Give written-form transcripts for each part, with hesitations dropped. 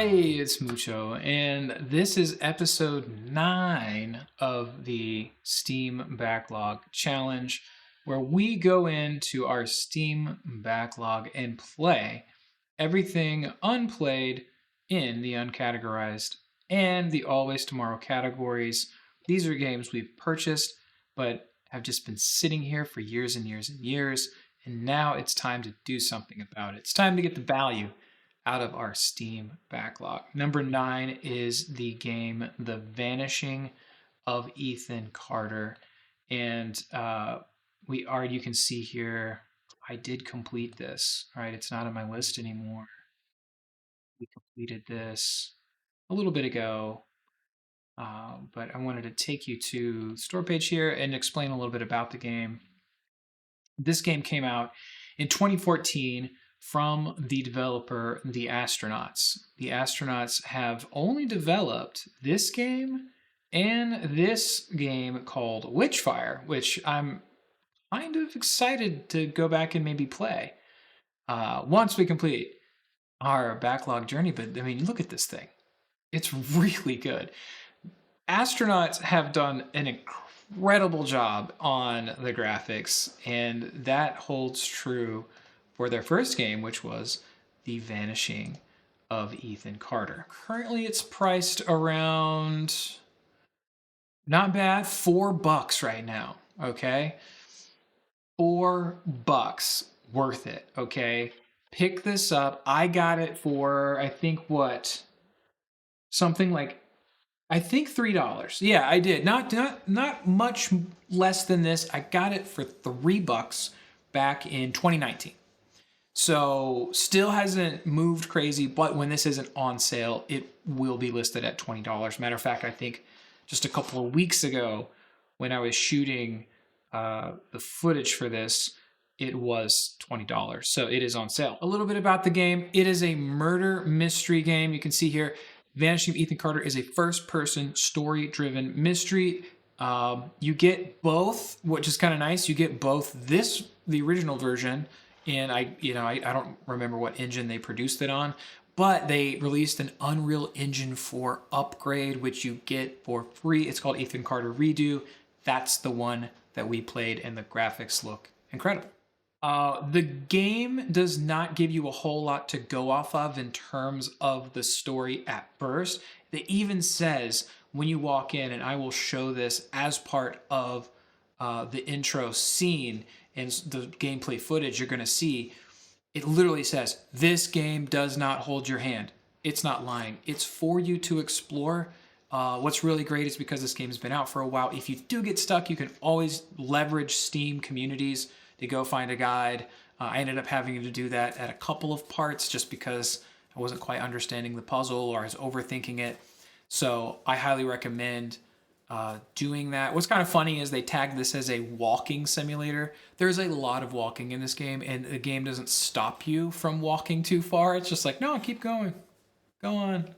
Hey, it's Mucho, and this is episode 9 of the Steam Backlog Challenge, where we go into our Steam Backlog and play everything unplayed in the uncategorized and the Always Tomorrow categories. These are games we've purchased, but have just been sitting here for years and years and years, and now it's time to do something about it. It's time to get the value out of our Steam backlog. Number 9 is the game The Vanishing of Ethan Carter. And you can see here, I did complete this. All right, it's not on my list anymore. We completed this a little bit ago. But I wanted to take you to the store page here and explain a little bit about the game. This game came out in 2014 from the developer, The Astronauts. The Astronauts have only developed this game and this game called Witchfire, which I'm kind of excited to go back and maybe play once we complete our backlog journey. But I mean, look at this thing. It's really good. Astronauts have done an incredible job on the graphics, and that holds true for their first game, which was The Vanishing of Ethan Carter. Currently, it's priced around, not bad, $4 right now, okay? $4 worth it, okay? Pick this up. I got it for, I think, what? Something like I think $3. Yeah, I did. Not much less than this. I got it for $3 back in 2019. So still hasn't moved crazy, but when this isn't on sale, it will be listed at $20. Matter of fact, I think just a couple of weeks ago when I was shooting the footage for this, it was $20. So it is on sale. A little bit about the game. It is a murder mystery game. You can see here, Vanishing of Ethan Carter is a first-person, story-driven mystery. You get both, which is kind of nice. You get both the original version, and I don't remember what engine they produced it on, but they released an Unreal Engine 4 upgrade, which you get for free. It's called Ethan Carter Redo. That's the one that we played, and the graphics look incredible. The game does not give you a whole lot to go off of in terms of the story at first. It even says when you walk in, and I will show this as part of the intro scene and the gameplay footage you're going to see, it literally says, this game does not hold your hand. It's not lying. It's for you to explore. What's really great is because this game has been out for a while, if you do get stuck, you can always leverage Steam communities to go find a guide. I ended up having to do that at a couple of parts just because I wasn't quite understanding the puzzle or I was overthinking it. So I highly recommend doing that. What's kind of funny is they tagged this as a walking simulator. There's a lot of walking in this game, and the game doesn't stop you from walking too far. It's just like, no, keep going. Go on.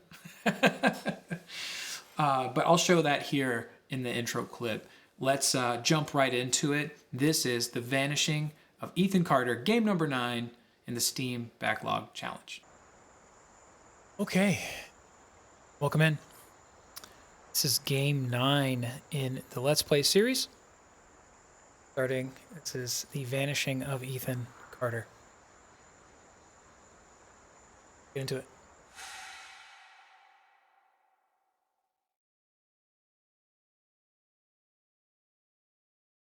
But I'll show that here in the intro clip. Let's jump right into it. This is The Vanishing of Ethan Carter, game number 9 in the Steam Backlog Challenge. Okay, welcome in. This is game 9 in the Let's Play series. This is The Vanishing of Ethan Carter. Get into it.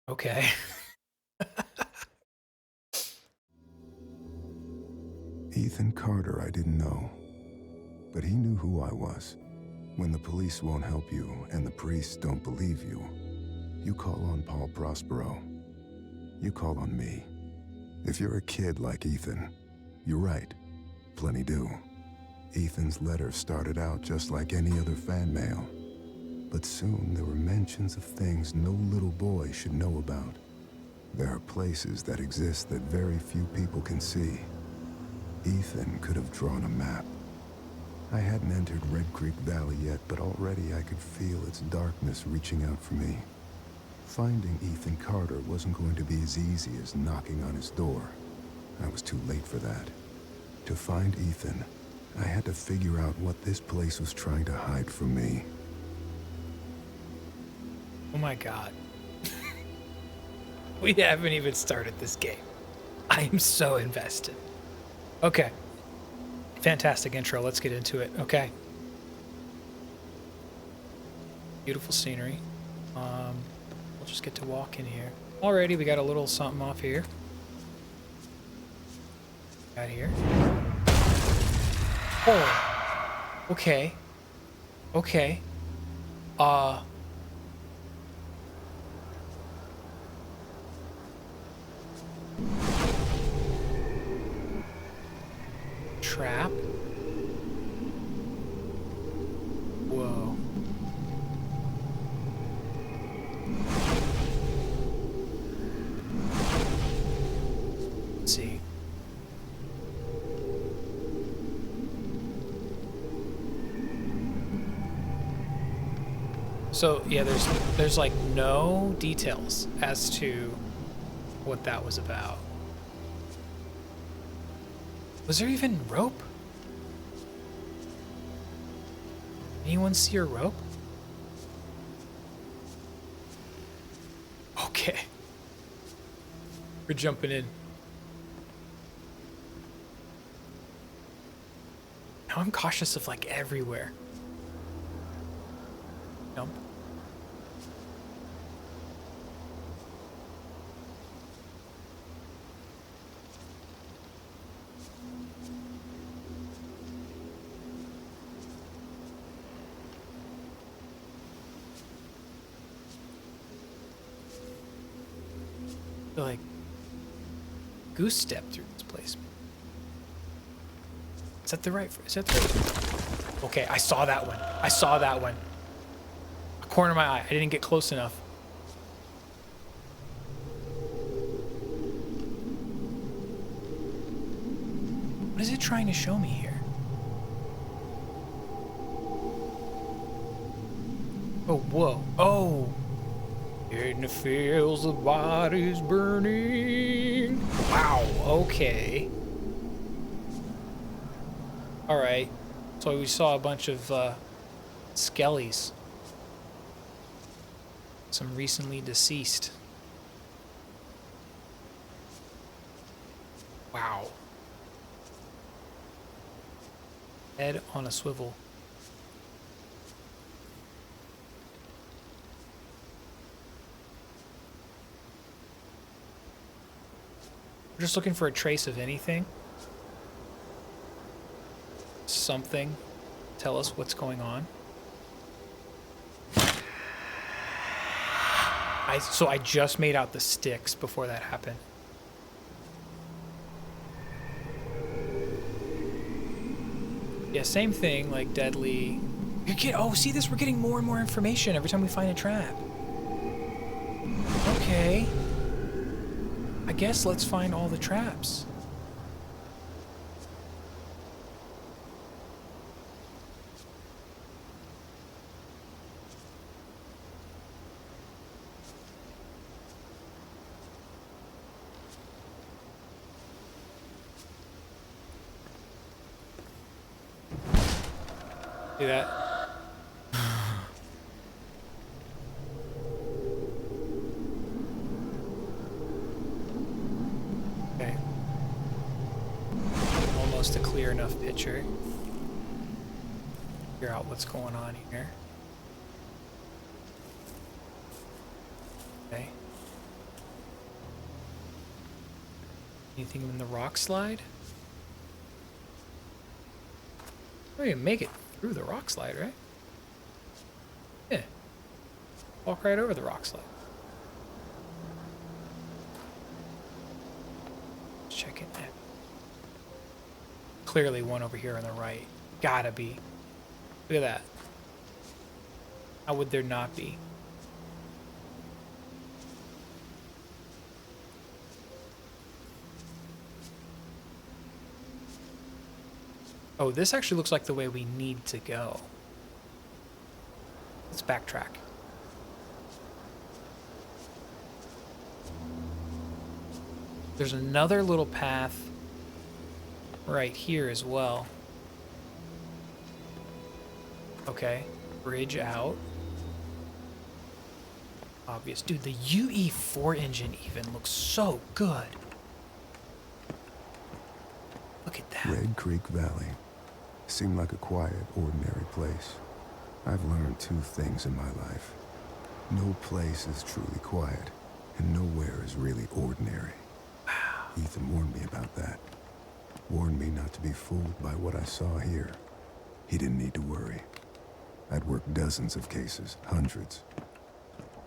Okay. Ethan Carter, I didn't know, but he knew who I was. When the police won't help you and the priests don't believe you, you call on Paul Prospero. You call on me. If you're a kid like Ethan, you're right. Plenty do. Ethan's letter started out just like any other fan mail. But soon there were mentions of things no little boy should know about. There are places that exist that very few people can see. Ethan could have drawn a map. I hadn't entered Red Creek Valley yet, but already I could feel its darkness reaching out for me. Finding Ethan Carter wasn't going to be as easy as knocking on his door. I was too late for that. To find Ethan, I had to figure out what this place was trying to hide from me. Oh my god. We haven't even started this game. I am so invested. Okay. Fantastic intro. Let's get into it. Okay. Beautiful scenery. We'll just get to walk in here. Alrighty, we got a little something off here. Got here. Oh. Okay. Okay. Trap. Whoa. Let's see. So yeah, there's like no details as to what that was about. Was there even rope? Anyone see a rope? Okay. We're jumping in. Now I'm cautious of like everywhere. Jump. I feel like goose step through this place. Is that the right? Is that the right? Okay, I saw that one. I saw that one. A corner of my eye. I didn't get close enough. What is it trying to show me here? Oh, whoa. Oh. In the fields, the body's burning. Wow, okay. Alright. So we saw a bunch of skellies. Some recently deceased. Wow. Head on a swivel. We're just looking for a trace of anything. Something. Tell us what's going on. So I just made out the sticks before that happened. Yeah, same thing, like deadly. Oh, see this? We're getting more and more information every time we find a trap. Okay. I guess let's find all the traps. See that? Okay. Almost a clear enough picture. Figure out what's going on here. Okay. Anything in the rock slide? Oh, you can make it through the rock slide, right? Yeah. Walk right over the rock slide. Let's check it out. Clearly one over here on the right. Gotta be. Look at that. How would there not be? Oh, this actually looks like the way we need to go. Let's backtrack. There's another little path right here as well. Okay, bridge out. Obvious. Dude, the UE4 engine even looks so good. Look at that. Red Creek Valley seemed like a quiet, ordinary place. I've learned two things in my life. No place is truly quiet, and nowhere is really ordinary. Ethan warned me about that. Warned me not to be fooled by what I saw here. He didn't need to worry. I'd worked dozens of cases, hundreds.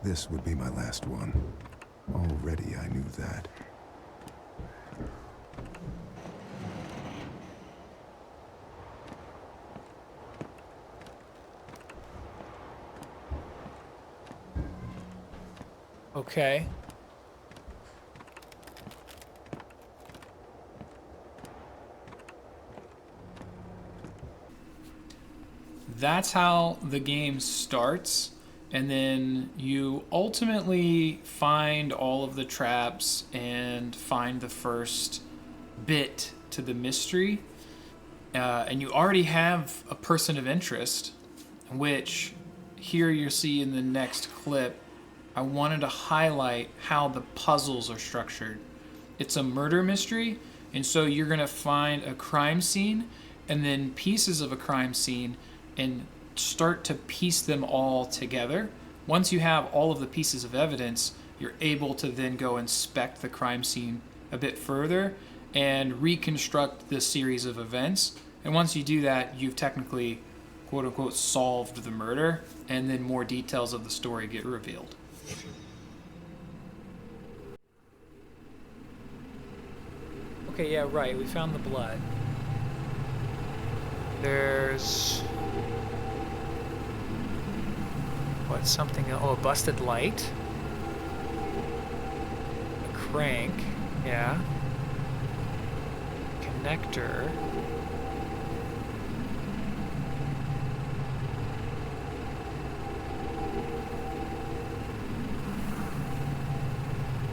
This would be my last one. Already I knew that. Okay. That's how the game starts, and then you ultimately find all of the traps and find the first bit to the mystery, and you already have a person of interest, which here you'll see in the next clip. I wanted to highlight how the puzzles are structured. It's a murder mystery, and so you're going to find a crime scene and then pieces of a crime scene and start to piece them all together. Once you have all of the pieces of evidence, you're able to then go inspect the crime scene a bit further and reconstruct the series of events. And once you do that, you've technically, quote unquote, solved the murder, and then more details of the story get revealed. Okay, yeah, right. We found the blood. There's... what, something... oh, a busted light. A crank. Yeah. Connector.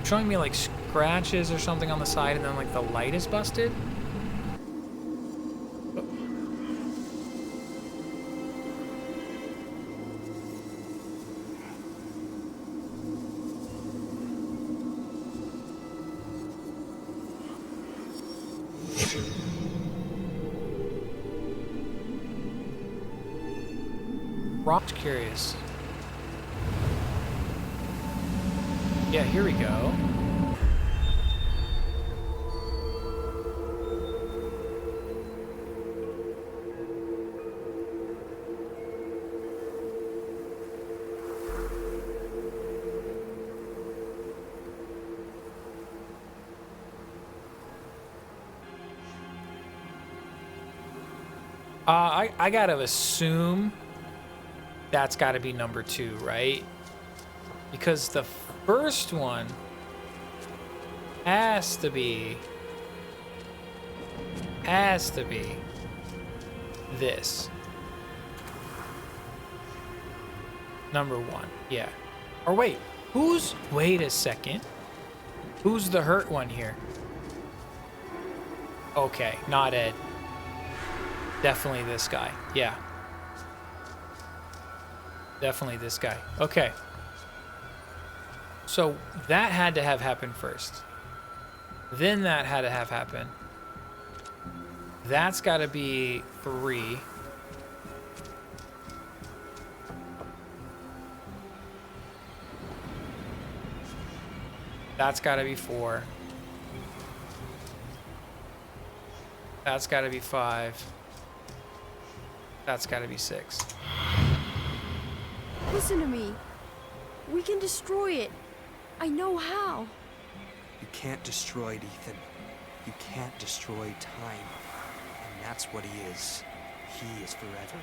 Showing me like scratches or something on the side, and then like the light is busted. Rocked curious. Yeah, here we go. I gotta assume that's gotta be number 2, right? Because the first one has to be this. Number 1, yeah. Or wait, wait a second. Who's the hurt one here? Okay, not Ed. Definitely this guy, yeah. Definitely this guy, okay. So that had to have happened first. Then that had to have happened. That's got to be 3. That's got to be 4. That's got to be 5. That's got to be 6. Listen to me. We can destroy it. I know how. You can't destroy it, Ethan. You can't destroy time. And that's what he is. He is forever.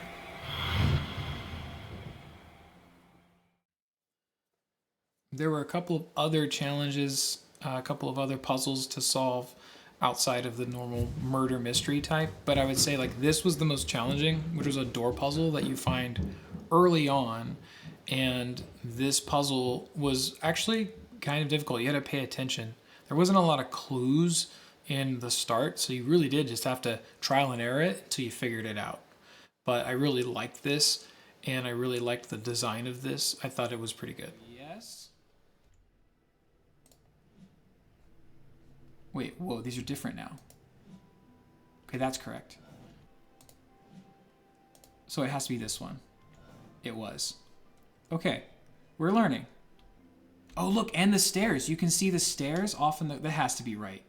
There were a couple of other challenges, a couple of other puzzles to solve outside of the normal murder mystery type, but I would say like this was the most challenging, which was a door puzzle that you find early on, and this puzzle was actually kind of difficult. You had to pay attention. There wasn't a lot of clues in the start, so you really did just have to trial and error it until you figured it out. but I really liked this, and I really liked the design of this. I thought it was pretty good. Yes. Wait, whoa, these are different now. Okay, that's correct. So it has to be this one. It was. Okay, we're learning. Oh, look, and the stairs. You can see the stairs off in the... That has to be right.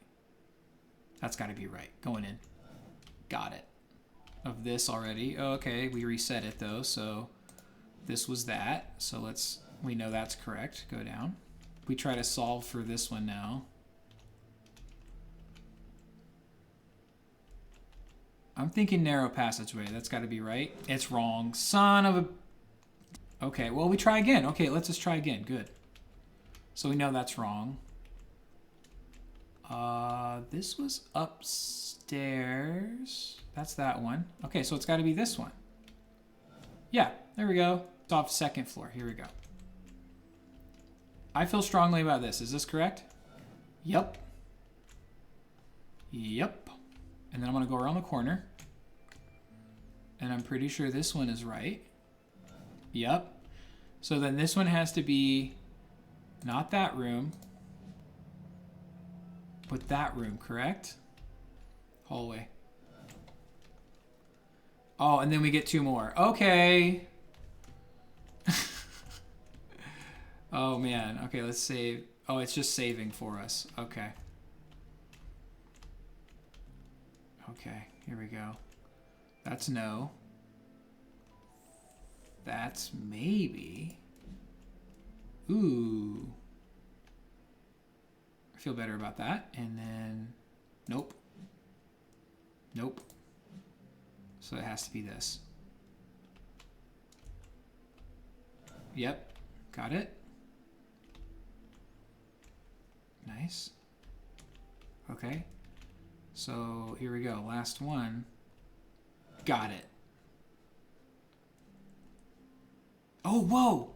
That's got to be right. Going in. Got it. Of this already. Oh, okay, we reset it, though, so this was that. So let's... We know that's correct. Go down. We try to solve for this one now. I'm thinking narrow passageway. That's got to be right. It's wrong. Son of a... Okay, well, we try again. Okay, let's just try again. Good. So we know that's wrong. This was upstairs. That's that one. Okay, so it's got to be this one. Yeah, there we go. It's off second floor. Here we go. I feel strongly about this. Is this correct? Yep. Yep. And then I'm going to go around the corner. And I'm pretty sure this one is right. Yep. So then this one has to be not that room, but that room, correct? Hallway. Oh, and then we get two more. Okay. Oh, man. Okay, let's save. Oh, it's just saving for us. Okay. Okay, here we go. That's no. That's maybe. Ooh. I feel better about that. And then, nope. Nope. So it has to be this. Yep, got it. Nice. Okay. So here we go. Last one. Got it. Oh, whoa.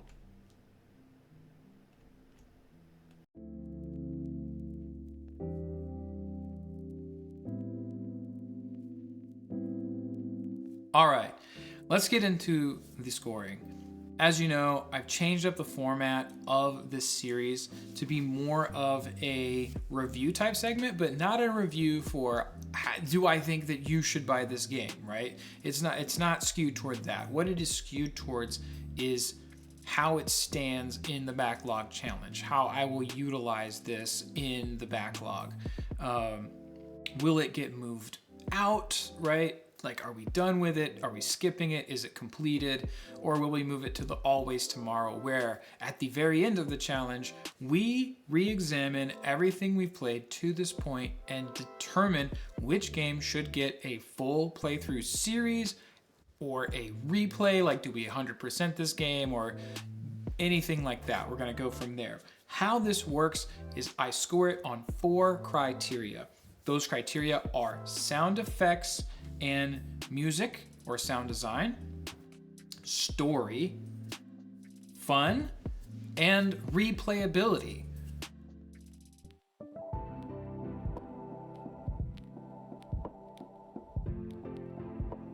All right, let's get into the scoring. As you know, I've changed up the format of this series to be more of a review type segment, but not a review for do I think that you should buy this game, right? It's not skewed toward that. What it is skewed towards is how it stands in the backlog challenge, how I will utilize this in the backlog. Will it get moved out, right? Like, are we done with it? Are we skipping it? Is it completed? Or will we move it to the always tomorrow, where at the very end of the challenge, we re-examine everything we've played to this point and determine which game should get a full playthrough series or a replay, like do we 100% this game or anything like that. We're gonna go from there. How this works is I score it on 4 criteria. Those criteria are sound effects and music or sound design, story, fun, and replayability.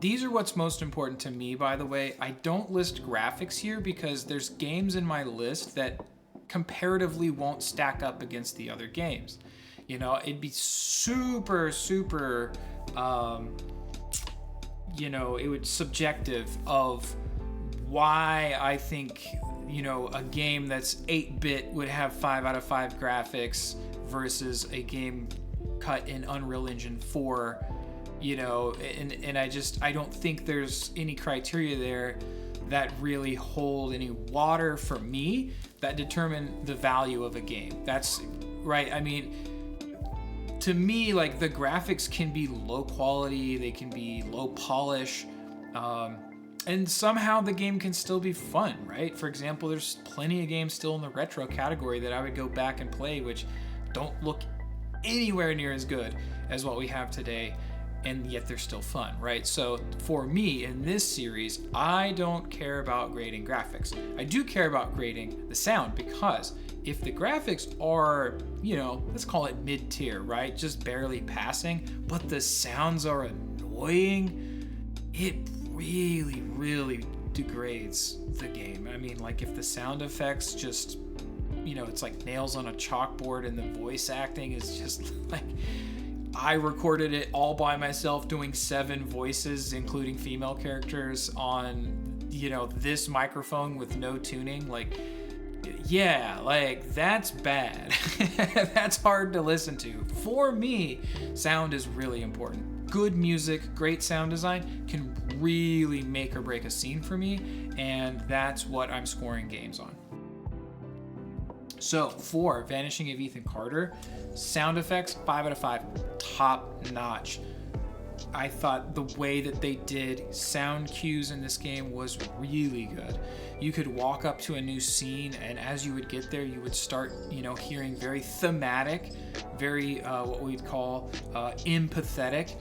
These are what's most important to me, by the way. I don't list graphics here because there's games in my list that comparatively won't stack up against the other games. You know, it'd be super, you know, it would subjective of why I think, you know, a game that's 8-bit would have 5 out of 5 graphics versus a game cut in Unreal Engine 4, you know, and I don't think there's any criteria there that really hold any water for me that determine the value of a game. That's right. I mean, to me, like, the graphics can be low quality, they can be low polish, and somehow the game can still be fun, right? For example, there's plenty of games still in the retro category that I would go back and play, which don't look anywhere near as good as what we have today, and yet they're still fun, right? So for me, in this series, I don't care about grading graphics. I do care about grading the sound, because if the graphics are, you know, let's call it mid-tier, right? Just barely passing, but the sounds are annoying, it really, really degrades the game. I mean, like if the sound effects just, it's like nails on a chalkboard, and the voice acting is just like, I recorded it all by myself doing 7 voices, including female characters, on, this microphone with no tuning. Like, yeah, like that's bad. That's hard to listen to. For me, sound is really important. Good music, great sound design can really make or break a scene for me, and that's what I'm scoring games on. So for Vanishing of Ethan Carter, sound effects, 5 out of 5, top notch. I thought the way that they did sound cues in this game was really good. You could walk up to a new scene, and as you would get there, you would start, hearing very thematic, very what we'd call empathetic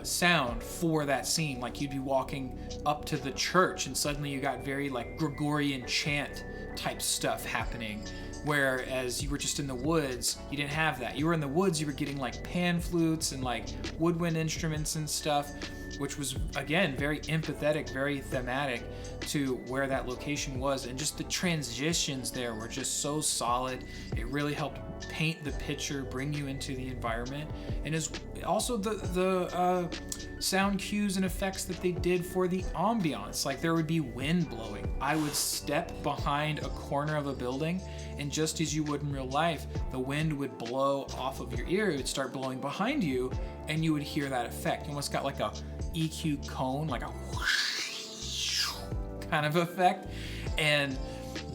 sound for that scene. Like you'd be walking up to the church, and suddenly you got very like Gregorian chant type stuff happening. Whereas you were just in the woods, you didn't have that. You were in the woods, you were getting like pan flutes and like woodwind instruments and stuff, which was, again, very empathetic, very thematic to where that location was. And just the transitions there were just so solid. It really helped paint the picture, bring you into the environment. And is also the sound cues and effects that they did for the ambiance. Like there would be wind blowing. I would step behind a corner of a building, and just as you would in real life, the wind would blow off of your ear. It would start blowing behind you, and you would hear that effect. You almost got like a EQ cone, like a whoosh kind of effect. And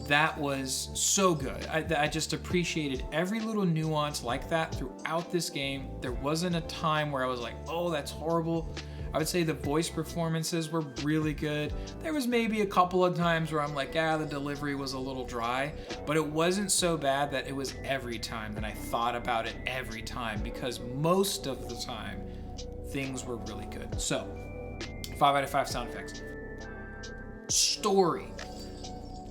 that was so good. I just appreciated every little nuance like that throughout this game. There wasn't a time where I was like, oh, that's horrible. I would say the voice performances were really good. There was maybe a couple of times where I'm like, the delivery was a little dry, but it wasn't so bad that it was every time that I thought about it every time, because most of the time things were really good. So 5 out of 5 sound effects. Story.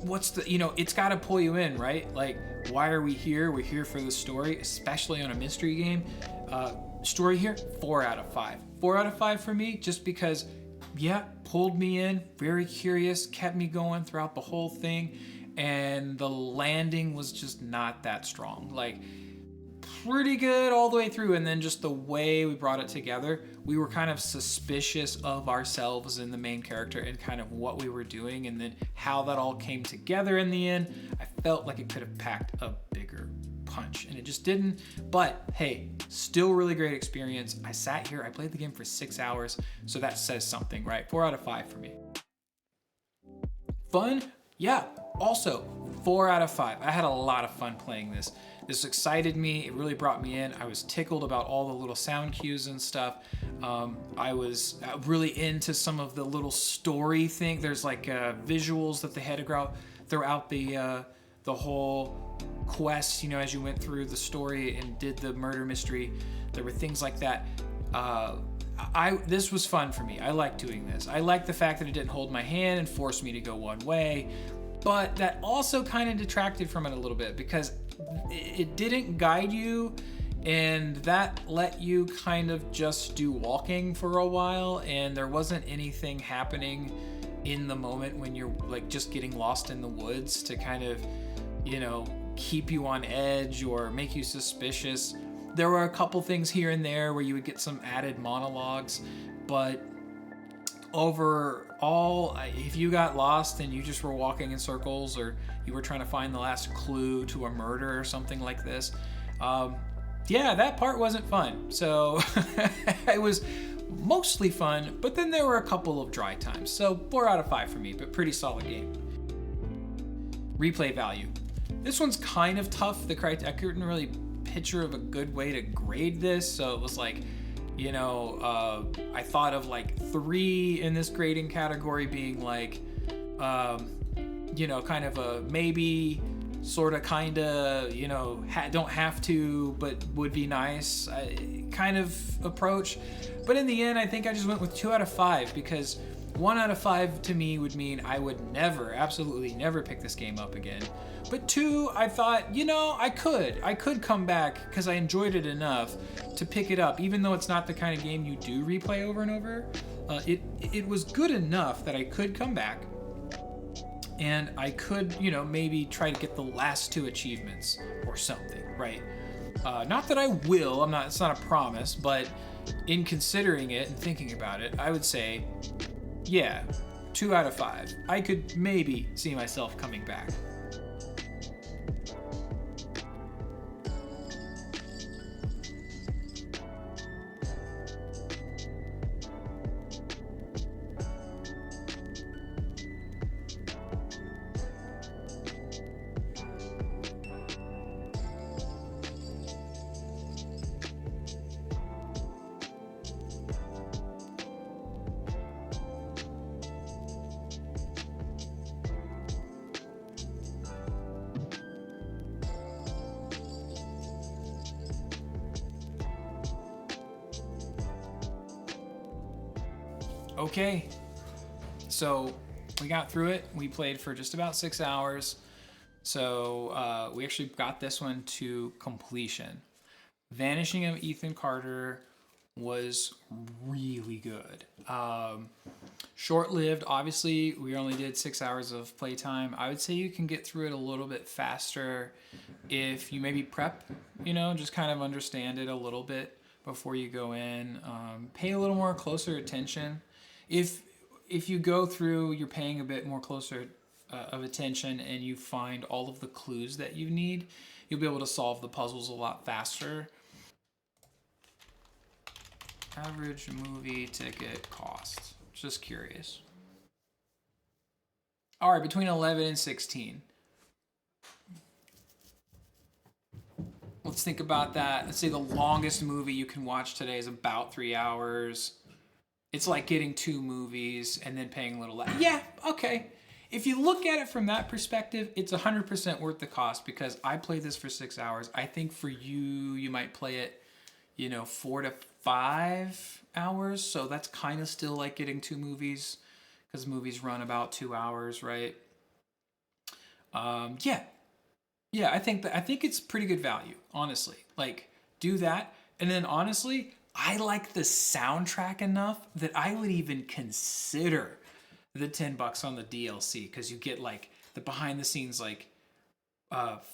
What's the, it's got to pull you in, right? Like, why are we here? We're here for the story, especially on a mystery game. Story here, 4 out of 5. 4 out of 5 for me, just because, pulled me in, very curious, kept me going throughout the whole thing, and the landing was just not that strong. Like, pretty good all the way through, and then just the way we brought it together, we were kind of suspicious of ourselves and the main character and kind of what we were doing, and then how that all came together in the end. I felt like it could have packed a bigger punch, and it just didn't. But hey, still really great experience. I sat here, I played the game for 6 hours, so that says something, right? 4 out of 5 for me. Fun? Yeah, also 4 out of 5. I had a lot of fun playing this. This excited me. It really brought me in. I was tickled about all the little sound cues and stuff. I was really into some of the little story thing. There's like visuals that they had to grow throughout the whole quest. As you went through the story and did the murder mystery, there were things like that. This was fun for me. I liked doing this. I liked the fact that it didn't hold my hand and force me to go one way, but that also kind of detracted from it a little bit, because it didn't guide you, and that let you kind of just do walking for a while, and there wasn't anything happening in the moment when you're like just getting lost in the woods to kind of, keep you on edge or make you suspicious. There were a couple things here and there where you would get some added monologues, but overall, if you got lost and you just were walking in circles, or you were trying to find the last clue to a murder or something like this, that part wasn't fun. So it was mostly fun, but then there were a couple of dry times. So 4 out of 5 for me, but pretty solid game. Replay value. This one's kind of tough. I couldn't really picture of a good way to grade this, so it was like, I thought of like 3 in this grading category being like, kind of a maybe, sort of, kind of, don't have to, but would be nice kind of approach. But in the end, I think I just went with 2 out of 5, because 1 out of 5 to me would mean I would never, absolutely never pick this game up again. But 2, I thought, you know, I could come back because I enjoyed it enough to pick it up, even though it's not the kind of game you do replay over and over. It was good enough that I could come back, and I could, you know, maybe try to get the last 2 achievements or something, right? Not that I will, it's not a promise, but in considering it and thinking about it, I would say, yeah, 2 out of 5. I could maybe see myself coming back. Okay, so we got through it. We played for just about 6 hours. So we actually got this one to completion. Vanishing of Ethan Carter was really good. Short-lived, obviously, we only did 6 hours of playtime. I would say you can get through it a little bit faster if you maybe prep, you know, just kind of understand it a little bit before you go in. Pay a little more closer attention. If you go through, you're paying a bit more closer of attention and you find all of the clues that you need, you'll be able to solve the puzzles a lot faster. Average movie ticket cost. Just curious. All right, between 11 and 16. Let's think about that. Let's say the longest movie you can watch today is about 3 hours. It's like getting 2 movies and then paying a little less. Yeah, okay. If you look at it from that perspective, it's 100% worth the cost because I played this for 6 hours. I think for you, you might play it, you know, 4 to 5 hours. So that's kind of still like getting 2 movies because movies run about 2 hours, right? Yeah, I think it's pretty good value, honestly. Like, do that, and then honestly, I like the soundtrack enough that I would even consider the $10 on the DLC because you get like the behind the scenes like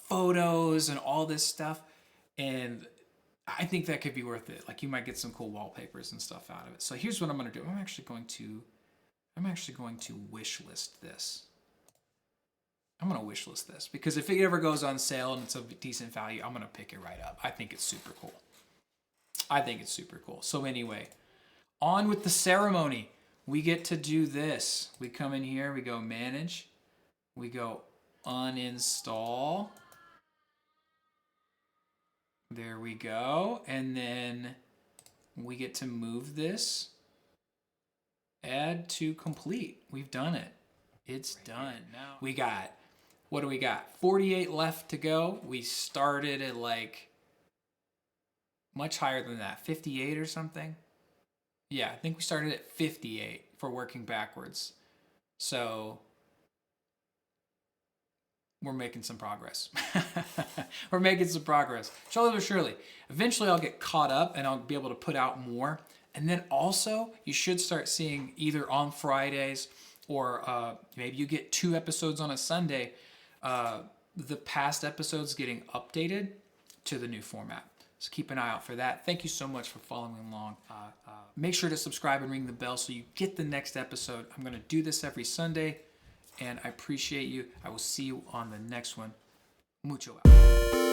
photos and all this stuff, and I think that could be worth it. Like you might get some cool wallpapers and stuff out of it. So here's what I'm gonna do. I'm actually going to wish list this. I'm gonna wish list this because if it ever goes on sale and it's of decent value, I'm gonna pick it right up. I think it's super cool. So anyway, on with the ceremony. We get to do this. We come in here, we go manage, we go uninstall. There we go. And then we get to move this. Add to complete. We've done it. It's done. Now we got, what do we got? 48 left to go. We started at like much higher than that, 58 or something. Yeah, I think we started at 58 for working backwards. So we're making some progress. Slowly but surely. Eventually I'll get caught up and I'll be able to put out more. And then also you should start seeing either on Fridays or maybe you get 2 episodes on a Sunday, the past episodes getting updated to the new format. So keep an eye out for that. Thank you so much for following along. Make sure to subscribe and ring the bell so you get the next episode. I'm going to do this every Sunday, and I appreciate you. I will see you on the next one. Mucho out.